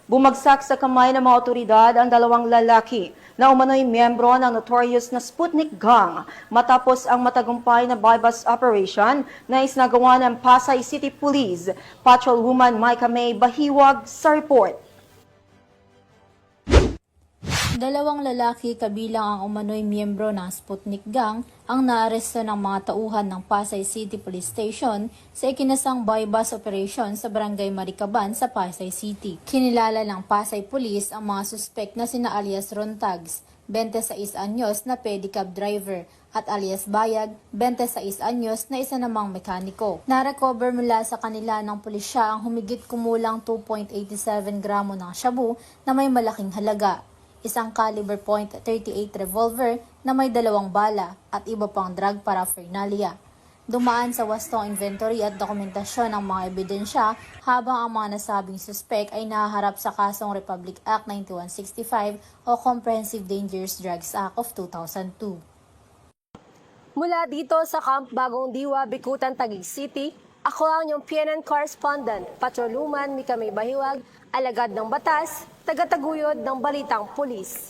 Bumagsak sa kamay ng mga otoridad ang dalawang lalaki na umano'y miyembro ng notorious na Sputnik Gang matapos ang matagumpay na bypass operation na isinagawa ng Pasay City Police. Patrolwoman Micah May Bahiwag sa report. Dalawang lalaki kabilang ang umano'y miyembro ng Sputnik Gang ang naaresto ng mga tauhan ng Pasay City Police Station sa ikinasang bypass operation sa Barangay Maricaban sa Pasay City. Kinilala ng Pasay Police ang mga suspek na sina alias Rontags, 26 anyos na pedicab driver, at alias Bayag, 26 anyos na isa namang mekaniko. Narecover mula sa kanila ng pulisya ang humigit kumulang 2.87 gramo ng shabu na may malaking halaga, isang caliber .38 revolver na may 2 bala at iba pang drug paraphernalia. Dumaan sa wastong inventory at dokumentasyon ang mga ebidensya habang ang mga nasabing suspek ay nahaharap sa kasong Republic Act 9165 o Comprehensive Dangerous Drugs Act of 2002. Mula dito sa Camp Bagong Diwa, Bikutan, Taguig City, ako ang inyong PNN correspondent, Patrolwoman Micah May Bahiwag, alagad ng batas, tagataguyod ng Balitang Pulis.